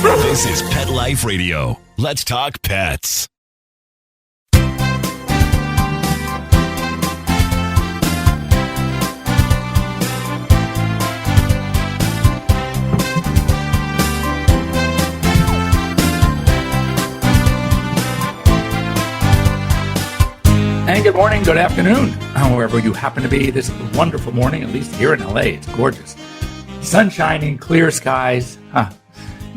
This is Pet Life Radio. Let's talk pets. And good morning, good afternoon, however you happen to be this wonderful morning, at least here in LA. It's gorgeous. Sun shining, clear skies.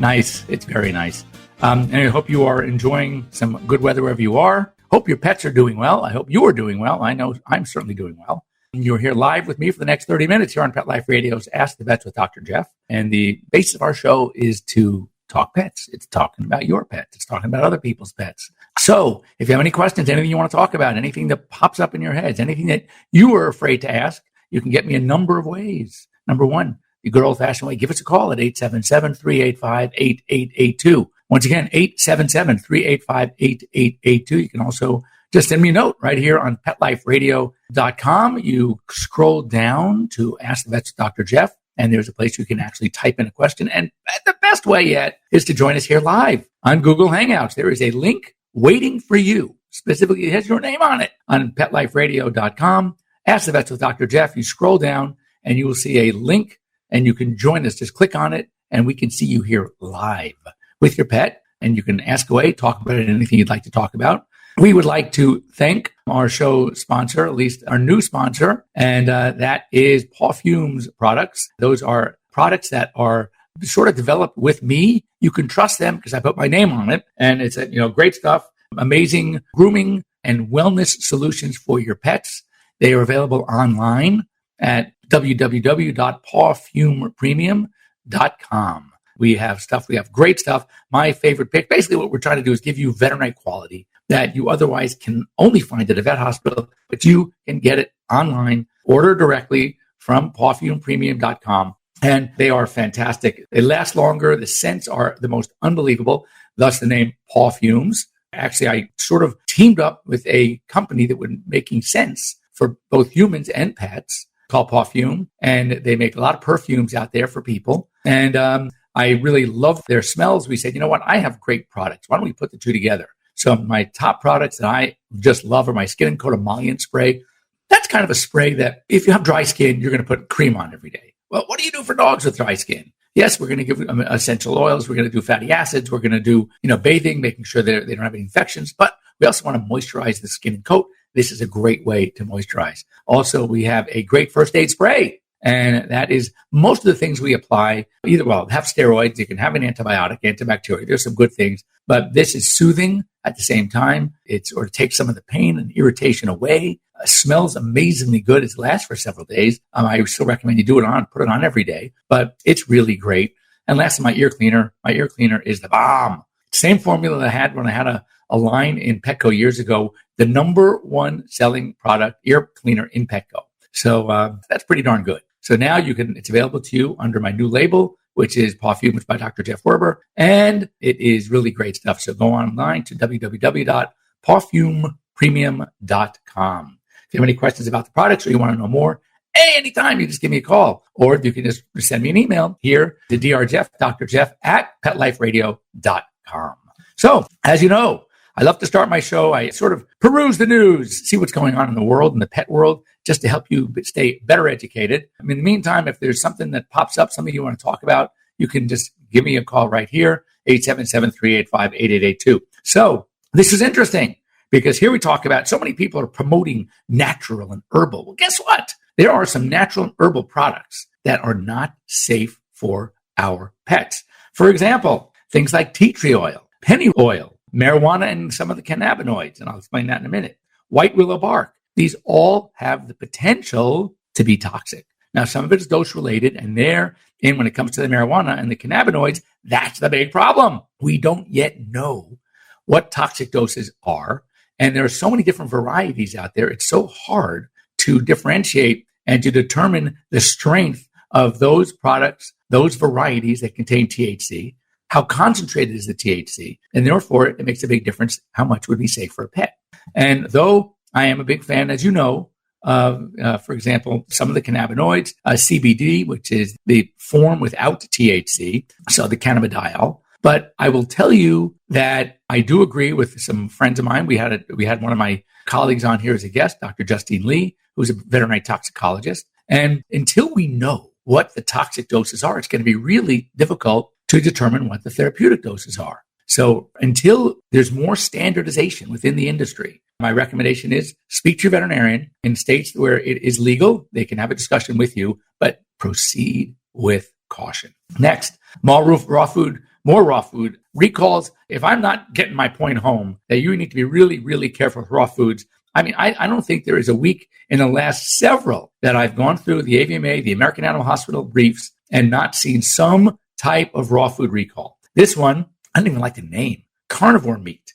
Nice. It's very nice. And I hope you are enjoying some good weather wherever you are. Hope your pets are doing well. I hope you are doing well. I know I'm certainly doing well. You're here live with me for the next 30 minutes here on Pet Life Radio's Ask the Vets with Dr. Jeff. And the basis of our show is to talk pets. It's talking about your pets. It's talking about other people's pets. So if you have any questions, anything you want to talk about, anything that pops up in your heads, anything that you are afraid to ask, you can get me a number of ways. Number one, the good old-fashioned way, give us a call at 877-385-8882. Once again, 877-385-8882. You can also just send me a note right here on PetLifeRadio.com. You scroll down to Ask the Vets with Dr. Jeff, and there's a place you can actually type in a question. And the best way yet is to join us here live on Google Hangouts. There is a link waiting for you. Specifically, it has your name on it on PetLifeRadio.com. Ask the Vets with Dr. Jeff. You scroll down and you will see a link and you can join us. Just click on it and we can see you here live with your pet. And you can ask away, talk about it, anything you'd like to talk about. We would like to thank our show sponsor, at least our new sponsor, and that is Paw Fumes products. Those are products that are sort of developed with me. You can trust them because I put my name on it, and it's great stuff. Amazing grooming and wellness solutions for your pets. They are available online at www.pawfumepremium.com. We have stuff. We have great stuff. My favorite pick. Basically, what we're trying to do is give you veterinary quality that you otherwise can only find at a vet hospital, but you can get it online, order directly from pawfumepremium.com. And they are fantastic. They last longer. The scents are the most unbelievable, thus the name Paw Fumes. Actually, I sort of teamed up with a company that was making sense for both humans and pets called Paw Fume. And they make a lot of perfumes out there for people. And I really love their smells. We said, you know what? I have great products. Why don't we put the two together? So my top products that I just love are my Skin and Coat Emollient Spray. That's kind of a spray that if you have dry skin, you're going to put cream on every day. Well, what do you do for dogs with dry skin? Yes, we're going to give them essential oils. We're going to do fatty acids. We're going to do, bathing, making sure they don't have any infections. But we also want to moisturize the skin and coat. This is a great way to moisturize. Also, we have a great first aid spray. And that is most of the things we apply. Have steroids. You can have an antibiotic, antibacterial. There's some good things. But this is soothing at the same time. It takes some of the pain and irritation away. Smells amazingly good. It lasts for several days. I still recommend you put it on every day, but it's really great. And lastly, my ear cleaner. My ear cleaner is the bomb. Same formula that I had when I had a line in Petco years ago, the number one selling product, ear cleaner in Petco. So that's pretty darn good. So now it's available to you under my new label, which is Paw Fumes by Dr. Jeff Werber. And it is really great stuff. So go online to www.pawfumepremium.com. If you have any questions about the products or you want to know more, anytime, you just give me a call. Or you can just send me an email here to drjeff at petliferadio.com. So, as you know, I love to start my show. I sort of peruse the news, see what's going on in the world, in the pet world, just to help you stay better educated. In the meantime, if there's something that pops up, something you want to talk about, you can just give me a call right here, 877-385-8882. So this is interesting because here we talk about so many people are promoting natural and herbal. Well, guess what? There are some natural and herbal products that are not safe for our pets. For example, things like tea tree oil, penny oil, marijuana, and some of the cannabinoids, and I'll explain that in a minute. White willow bark. These all have the potential to be toxic. Now, some of it is dose-related, and when it comes to the marijuana and the cannabinoids, that's the big problem. We don't yet know what toxic doses are, and there are so many different varieties out there. It's so hard to differentiate and to determine the strength of those products, those varieties that contain THC. How concentrated is the THC? And therefore, it makes a big difference how much would be safe for a pet. And though I am a big fan, as you know, of, for example, some of the cannabinoids, CBD, which is the form without THC, so the cannabidiol, But I will tell you that I do agree with some friends of mine. We had one of my colleagues on here as a guest, Dr. Justine Lee, who's a veterinary toxicologist. And until we know what the toxic doses are, it's going to be really difficult to determine what the therapeutic doses are. So until there's more standardization within the industry, my recommendation is speak to your veterinarian. In states where it is legal, they can have a discussion with you, but proceed with caution. Next, more raw food recalls. If I'm not getting my point home that you need to be really, really careful with raw foods, I don't think there is a week in the last several that I've gone through the AVMA, the American Animal Hospital briefs, and not seen some type of raw food recall. This one, I don't even like the name, carnivore meat.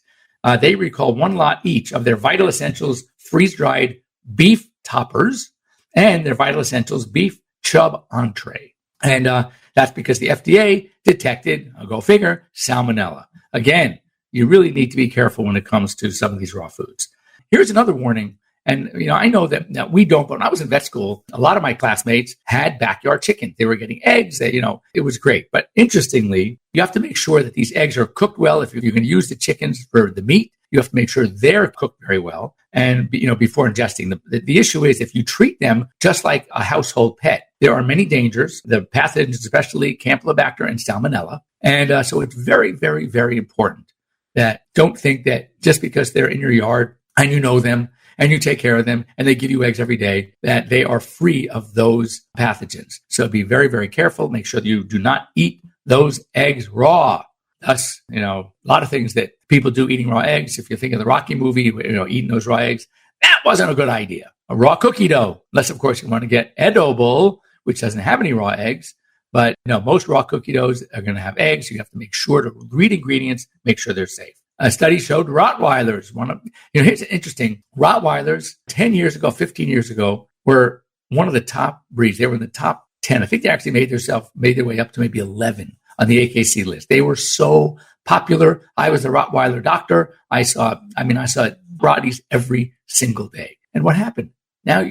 They recall one lot each of their Vital Essentials freeze-dried beef toppers and their Vital Essentials beef chub entree. And that's because the FDA detected, I'll go figure, salmonella. Again, you really need to be careful when it comes to some of these raw foods. Here's another warning. And, I know that we don't, but when I was in vet school, a lot of my classmates had backyard chicken. They were getting eggs that, it was great. But interestingly, you have to make sure that these eggs are cooked well. If you're going to use the chickens for the meat, you have to make sure they're cooked very well. And, before ingesting them. The issue is if you treat them just like a household pet, there are many dangers, the pathogens, especially Campylobacter and Salmonella. And so it's very, very, very important that don't think that just because they're in your yard and you know them, and you take care of them, and they give you eggs every day, that they are free of those pathogens. So be very, very careful. Make sure that you do not eat those eggs raw. Thus, a lot of things that people do eating raw eggs. If you think of the Rocky movie, eating those raw eggs, that wasn't a good idea. A raw cookie dough, unless, of course, you want to get edible, which doesn't have any raw eggs. But, most raw cookie doughs are going to have eggs. You have to make sure to read ingredients, make sure they're safe. A study showed Rottweilers, here's interesting. Rottweilers 10 years ago, 15 years ago, were one of the top breeds. They were in the top 10. I think they actually made their way up to maybe 11 on the AKC list. They were so popular. I was a Rottweiler doctor. I saw Rotties every single day. And what happened? Now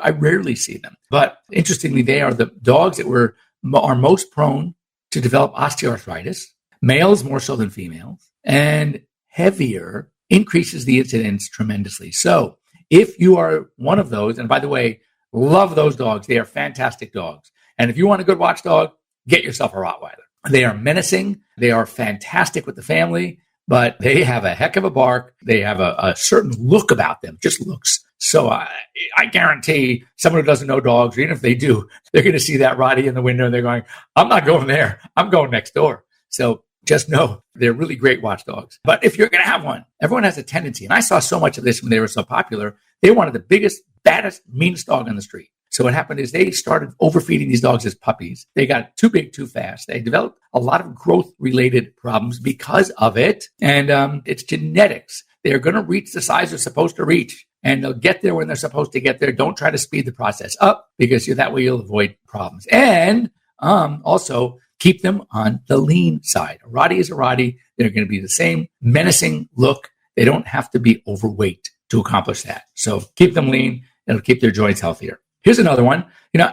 I rarely see them. But interestingly, they are the dogs that are most prone to develop osteoarthritis, males more so than females, and heavier increases the incidence tremendously. So if you are one of those, and by the way, love those dogs. They are fantastic dogs. And if you want a good watchdog, get yourself a Rottweiler. They are menacing. They are fantastic with the family, but they have a heck of a bark. They have a certain look about them, just looks. So I guarantee someone who doesn't know dogs, or even if they do, they're going to see that Rottie in the window and they're going, I'm not going there. I'm going next door. So just know they're really great watchdogs. But if you're going to have one, everyone has a tendency. And I saw so much of this when they were so popular. They wanted the biggest, baddest, meanest dog on the street. So what happened is they started overfeeding these dogs as puppies. They got too big too fast. They developed a lot of growth-related problems because of it. And it's genetics. They're going to reach the size they're supposed to reach. And they'll get there when they're supposed to get there. Don't try to speed the process up because that way you'll avoid problems. And also, keep them on the lean side. A Rottie is a Rottie. They're going to be the same menacing look. They don't have to be overweight to accomplish that. So keep them lean. It'll keep their joints healthier. Here's another one.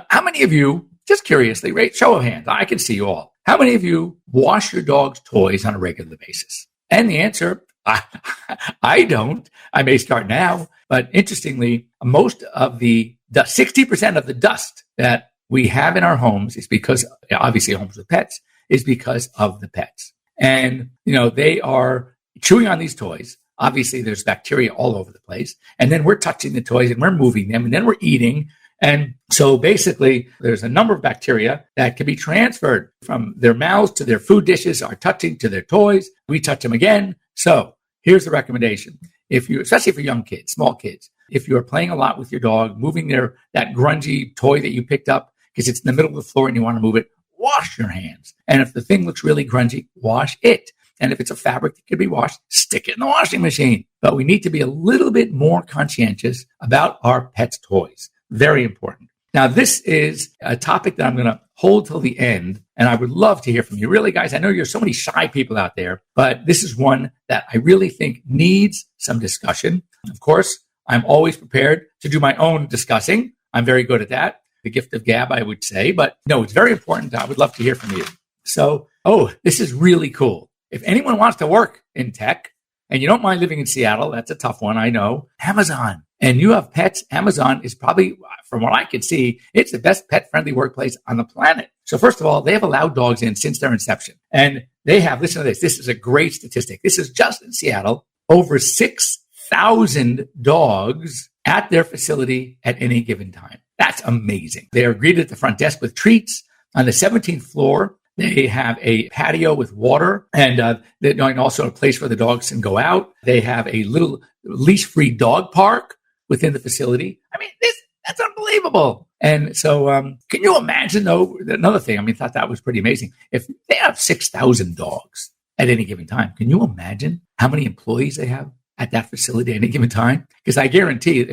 How many of you, just curiously, right? Show of hands. I can see you all. How many of you wash your dog's toys on a regular basis? And the answer, I don't. I may start now. But interestingly, most of the 60% of the dust that we have in our homes is because, obviously homes with pets, is because of the pets. And, they are chewing on these toys. Obviously, there's bacteria all over the place. And then we're touching the toys and we're moving them and then we're eating. And so basically, there's a number of bacteria that can be transferred from their mouths to their food dishes, are touching to their toys. We touch them again. So here's the recommendation. Especially for young kids, small kids, if you're playing a lot with your dog, moving that grungy toy that you picked up because it's in the middle of the floor and you want to move it, wash your hands. And if the thing looks really grungy, wash it. And if it's a fabric that can be washed, stick it in the washing machine. But we need to be a little bit more conscientious about our pets' toys. Very important. Now, this is a topic that I'm going to hold till the end, and I would love to hear from you. Really, guys, I know you're so many shy people out there, but this is one that I really think needs some discussion. Of course, I'm always prepared to do my own discussing. I'm very good at that. The gift of gab, I would say. But no, it's very important. I would love to hear from you. So oh, this is really cool. If anyone wants to work in tech and you don't mind living in Seattle, that's a tough one, I know, Amazon. And you have pets, Amazon is probably, from what I can see, it's the best pet-friendly workplace on the planet. So first of all, they have allowed dogs in since their inception. And they have, listen to this, this is a great statistic. This is just in Seattle, over 6,000 dogs at their facility at any given time. That's amazing. They are greeted at the front desk with treats. On the 17th floor, they have a patio with water and also a place where the dogs can go out. They have a little leash-free dog park within the facility. I mean, that's unbelievable. And so can you imagine, though, another thing, I thought that was pretty amazing. If they have 6,000 dogs at any given time, can you imagine how many employees they have at that facility at any given time? Because I guarantee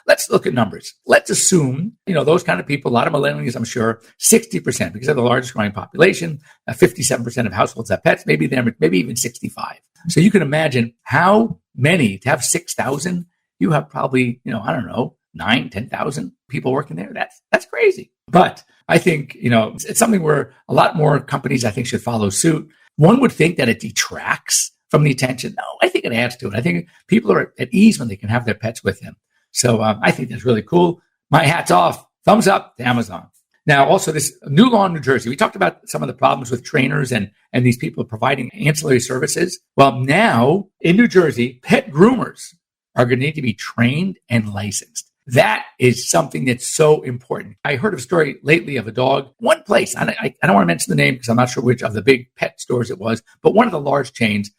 let's look at numbers. Let's assume, those kind of people, a lot of millennials, I'm sure, 60%, because they're the largest growing population, 57% of households have pets, maybe even 65. So you can imagine how many, to have 6,000, you have probably, 9, 10,000 people working there. That's crazy. But I think, it's something where a lot more companies, I think, should follow suit. One would think that it detracts from the attention. No, I think it adds to it. I think people are at ease when they can have their pets with them. So I think that's really cool. My hat's off. Thumbs up to Amazon. Now, also this new law in New Jersey. We talked about some of the problems with trainers and these people providing ancillary services. Well, now in New Jersey, pet groomers are going to need to be trained and licensed. That is something that's so important. I heard of a story lately of a dog, one place. I don't want to mention the name because I'm not sure which of the big pet stores it was, but one of the large chains.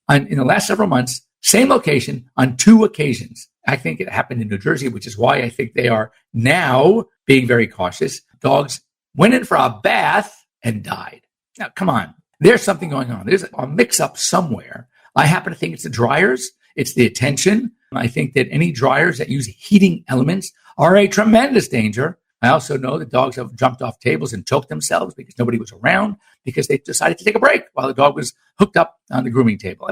In the last several months, same location on 2 occasions. I think it happened in New Jersey, which is why I think they are now being very cautious. Dogs went in for a bath and died. Now, come on. There's something going on. There's a mix-up somewhere. I happen to think it's the dryers. It's the attention. I think that any dryers that use heating elements are a tremendous danger. I also know that dogs have jumped off tables and choked themselves because nobody was around, because they decided to take a break while the dog was hooked up on the grooming table.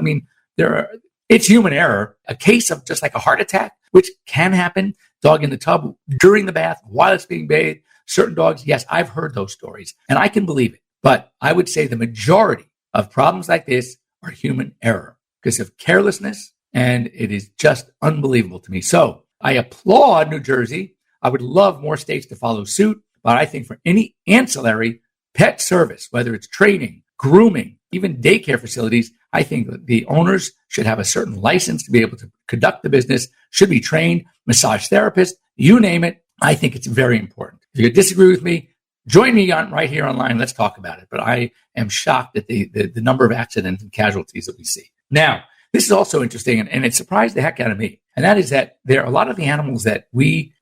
It's human error, a case of just like a heart attack, which can happen. Dog in the tub during the bath while it's being bathed. Certain dogs, yes, I've heard those stories and I can believe it. But I would say the majority of problems like this are human error because of carelessness, and it is just unbelievable to me. So I applaud New Jersey. I would love more states to follow suit, but I think for any ancillary pet service, whether it's training, grooming, even daycare facilities, I think the owners should have a certain license to be able to conduct the business, should be trained, massage therapists, you name it. I think it's very important. If you disagree with me, join me right here online. Let's talk about it. But I am shocked at the number of accidents and casualties that we see. Now, this is also interesting, and it surprised the heck out of me. And that is that there are a lot of the animals that we,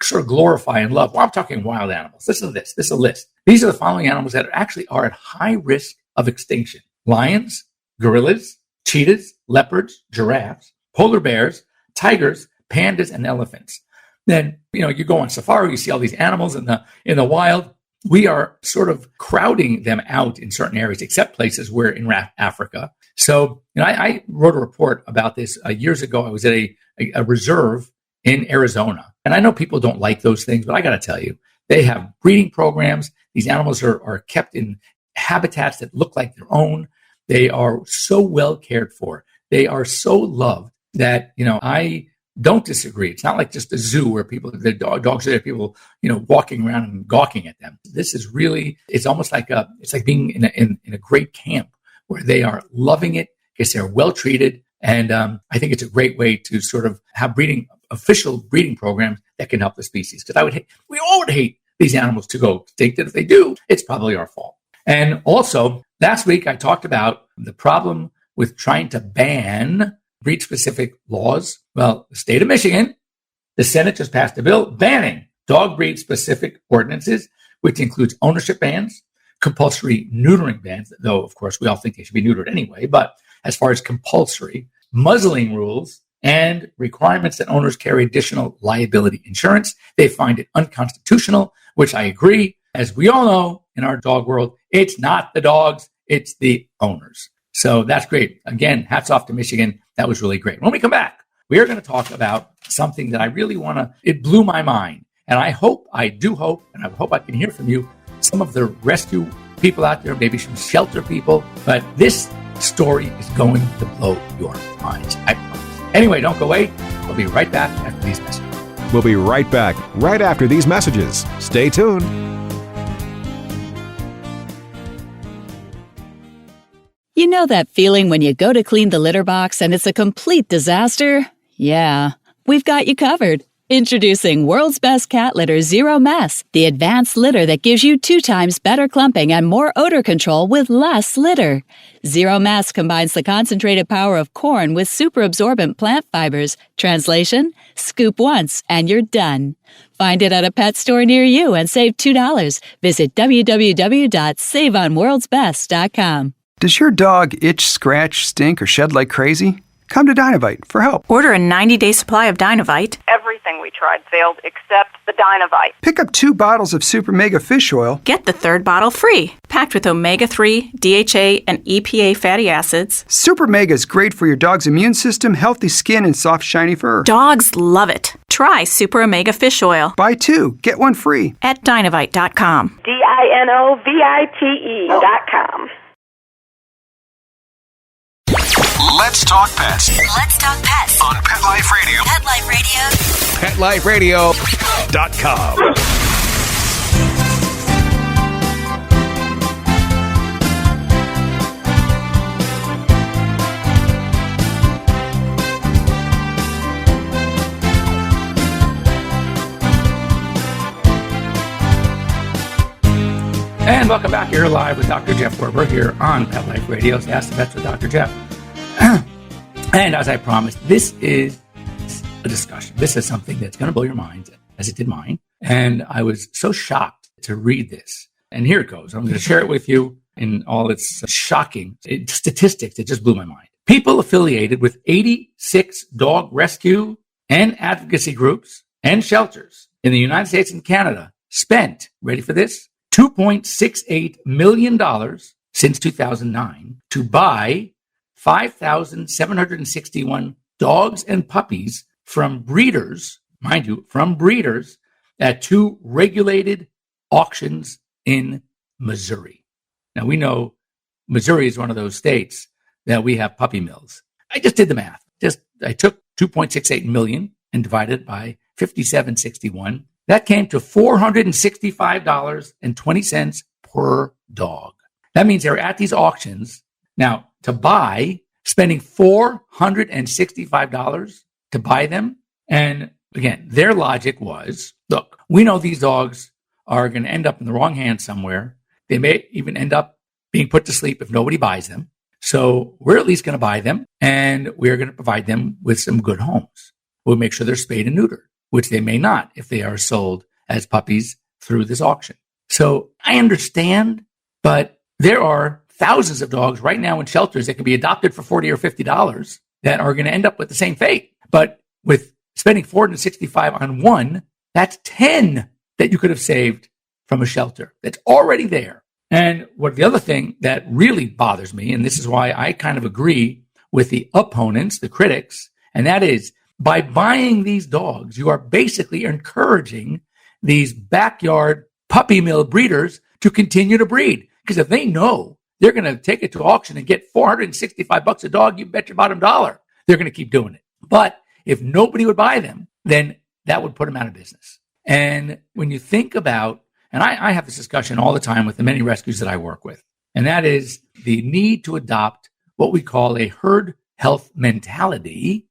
sort of glorify and love. Well, I'm talking wild animals. Listen to this. This is a list. These are the following animals that actually are at high risk of extinction: lions, gorillas, cheetahs, leopards, giraffes, polar bears, tigers, pandas, and elephants. Then, you go on safari, you see all these animals in the wild. We are sort of crowding them out in certain areas, except places where in Africa. So, I wrote a report about this years ago. I was at a reserve in Arizona. And I know people don't like those things, but I got to tell you, they have breeding programs. These animals are kept in habitats that look like their own. They are so well cared for. They are so loved that, I don't disagree. It's not like just a zoo where the dogs are there, people, walking around and gawking at them. This is really, it's almost like it's like being in a great camp where they are loving it because they're well treated. And I think it's a great way to sort of have official breeding programs that can help the species. Because we all would hate these animals to go extinct. And if they do, it's probably our fault. And also, last week I talked about the problem with trying to ban breed-specific laws. Well, the state of Michigan, the Senate just passed a bill banning dog breed-specific ordinances, which includes ownership bans, compulsory neutering bans, though, of course, we all think they should be neutered anyway. But as far as compulsory, muzzling rules, and requirements that owners carry additional liability insurance. They find it unconstitutional, which I agree. As we all know, in our dog world, it's not the dogs, it's the owners. So that's great. Again, hats off to Michigan. That was really great. When we come back, we are going to talk about something that I really it blew my mind. And I do hope, and I hope I can hear from you, some of the rescue people out there, maybe some shelter people, but this story is going to blow your minds, I promise. Anyway, don't go away. We'll be right back after these messages. We'll be right back right after these messages. Stay tuned. You know that feeling when you go to clean the litter box and it's a complete disaster? Yeah, we've got you covered. Introducing World's Best Cat Litter Zero Mess, the advanced litter that gives you 2 times better clumping and more odor control with less litter. Zero Mess combines the concentrated power of corn with super absorbent plant fibers. Translation, scoop once and you're done. Find it at a pet store near you and save $2. Visit www.saveonworldsbest.com. Does your dog itch, scratch, stink, or shed like crazy? Come to Dynovite for help. Order a 90-day supply of Dynovite. Everything we tried failed except the Dynovite. Pick up 2 bottles of Super Mega Fish Oil. Get the 3rd bottle free. Packed with omega-3, DHA, and EPA fatty acids. Super Mega is great for your dog's immune system, healthy skin, and soft, shiny fur. Dogs love it. Try Super Omega Fish Oil. Buy 2, get 1 free. At Dynovite.com. DINOVITE.com. Let's talk pets Let's talk pets on Pet Life Radio. Pet Life Radio. PetLifeRadio.com. And welcome back here live with Dr. Jeff Werber here on Pet Life Radio's Ask the Vets with Dr. Jeff. And as I promised, this is a discussion. This is something that's going to blow your mind, as it did mine. And I was so shocked to read this. And here it goes. I'm going to share it with you in all its shocking statistics. It just blew my mind. People affiliated with 86 dog rescue and advocacy groups and shelters in the United States and Canada spent, ready for this, $2.68 million since 2009 to buy 5,761 dogs and puppies from breeders, mind you, from breeders at 2 regulated auctions in Missouri. Now, we know Missouri is one of those states that we have puppy mills. I just did the math. I took 2.68 million and divided by 5761. That came to $465.20 per dog. That means they're at these auctions now to buy, spending $465 to buy them. And again, their logic was, look, we know these dogs are going to end up in the wrong hands somewhere. They may even end up being put to sleep if nobody buys them. So we're at least going to buy them, and we're going to provide them with some good homes. We'll make sure they're spayed and neutered, which they may not if they are sold as puppies through this auction. So I understand, but there are thousands of dogs right now in shelters that can be adopted for $40 or $50 that are going to end up with the same fate. But with spending $465 on one, that's 10 that you could have saved from a shelter that's already there. And what the other thing that really bothers me, and this is why I kind of agree with the opponents, the critics, and that is by buying these dogs, you are basically encouraging these backyard puppy mill breeders to continue to breed. Because if they know they're going to take it to auction and get $465 a dog, you bet your bottom dollar they're going to keep doing it. But if nobody would buy them, then that would put them out of business. And when you think about, and I have this discussion all the time with the many rescues that I work with, and that is the need to adopt what we call a herd health mentality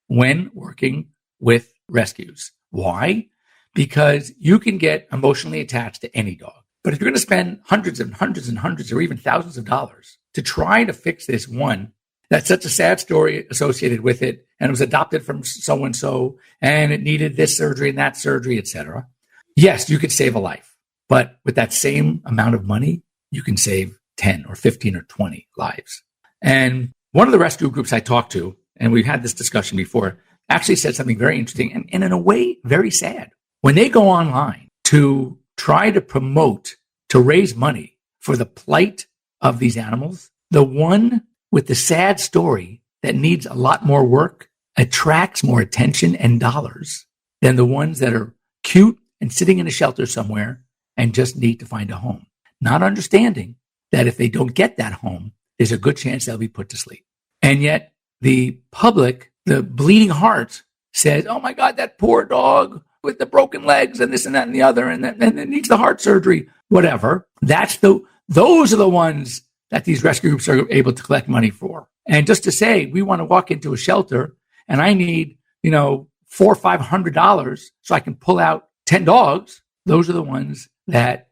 when working with rescues. Why? Because you can get emotionally attached to any dog. But if you're going to spend hundreds and hundreds and hundreds or even thousands of dollars to try to fix this one, that's such a sad story associated with it, and it was adopted from so-and-so, and it needed this surgery and that surgery, etc. Yes, you could save a life. But with that same amount of money, you can save 10 or 15 or 20 lives. And one of the rescue groups I talked to, and we've had this discussion before, actually said something very interesting and in a way, very sad. When they go online to try to promote, to raise money for the plight of these animals, the one with the sad story that needs a lot more work attracts more attention and dollars than the ones that are cute and sitting in a shelter somewhere and just need to find a home. not understanding that if they don't get that home, there's a good chance they'll be put to sleep. And yet the public, the bleeding heart, says, oh my God, that poor dog with the broken legs and this and that and the other, and it needs the heart surgery, whatever. Those are the ones that these rescue groups are able to collect money for. And just to say, we want to walk into a shelter and I need, $400 or $500 so I can pull out 10 dogs. Those are the ones that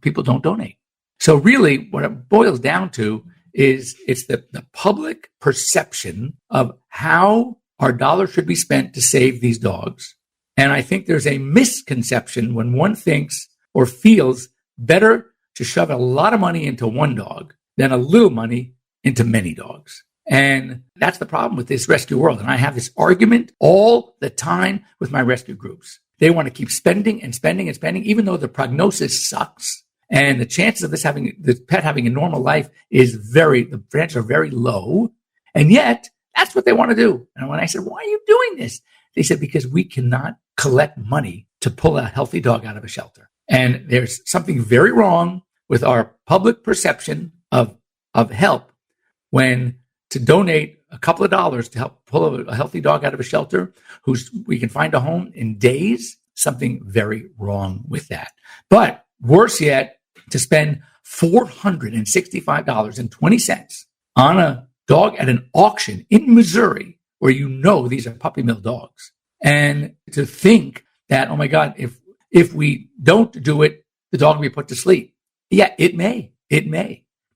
people don't donate. So really what it boils down to is it's the public perception of how our dollars should be spent to save these dogs. And I think there's a misconception when one thinks or feels better to shove a lot of money into one dog than a little money into many dogs. And that's the problem with this rescue world. And I have this argument all the time with my rescue groups. They want to keep spending and spending and spending, even though the prognosis sucks. And the chances of the pet having a normal life the chances are very low. And yet that's what they want to do. And when I said, why are you doing this? They said, because we cannot collect money to pull a healthy dog out of a shelter. And there's something very wrong with our public perception of help when to donate a couple of dollars to help pull a healthy dog out of a shelter we can find a home in days, something very wrong with that. But worse yet, to spend $465.20 on a dog at an auction in Missouri where these are puppy mill dogs. And to think that, oh my God, if we don't do it, the dog will be put to sleep. Yeah, it may.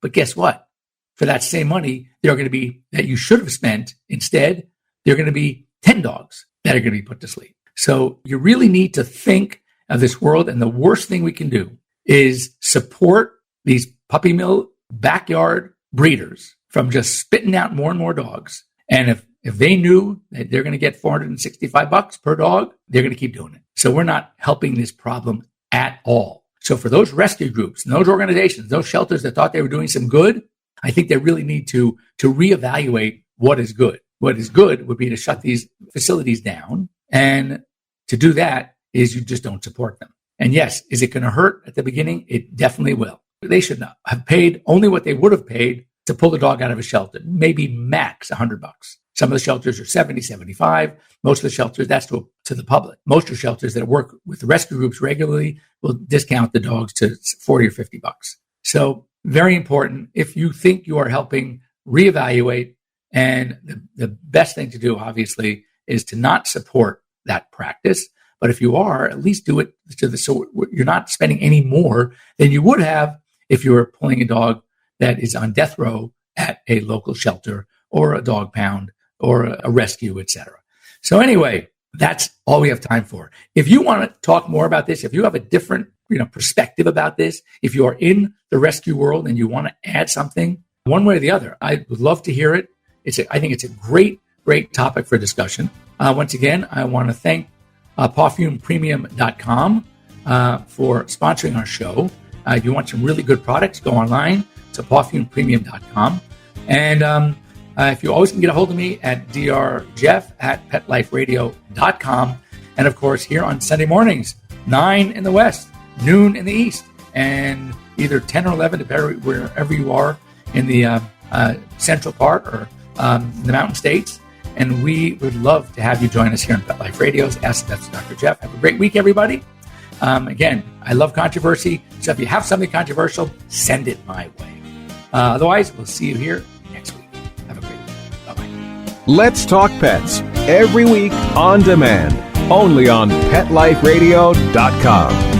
But guess what? For that same money, there are going to be that you should have spent instead, there are going to be 10 dogs that are going to be put to sleep. So you really need to think of this world. And the worst thing we can do is support these puppy mill backyard breeders from just spitting out more and more dogs. And if they knew that they're going to get $465 per dog, they're going to keep doing it. So we're not helping this problem at all. So for those rescue groups and those organizations, those shelters that thought they were doing some good, I think they really need to reevaluate what is good. What is good would be to shut these facilities down. And to do that is you just don't support them. And yes, is it going to hurt at the beginning? It definitely will. They should not have paid only what they would have paid to pull the dog out of a shelter, maybe max $100. Some of the shelters are $70, $75. Most of the shelters, that's to the public. Most of the shelters that work with the rescue groups regularly will discount the dogs to $40 or $50. So very important. If you think you are helping, reevaluate. And the best thing to do, obviously, is to not support that practice. But if you are, at least do it so you're not spending any more than you would have if you were pulling a dog that is on death row at a local shelter or a dog pound or a rescue, etc. So anyway, that's all we have time for. If you want to talk more about this, if you have a different perspective about this, if you are in the rescue world and you want to add something one way or the other, I would love to hear it. I think it's a great topic for discussion. Once again, I want to thank ParfumePremium.com for sponsoring our show. If you want some really good products, go online to ParfumePremium.com. And if you always can get a hold of me at drjeff@PetLifeRadio.com. And of course, here on Sunday mornings, 9 in the West, noon in the East, and either 10 or 11, depending wherever you are in the central part or the mountain states. And we would love to have you join us here on Pet Life Radio's Ask the Vets with Dr. Jeff. Have a great week, everybody. Again, I love controversy. So if you have something controversial, send it my way. Otherwise, we'll see you here next week. Have a great week. Bye-bye. Let's Talk Pets, every week on demand, only on PetLifeRadio.com.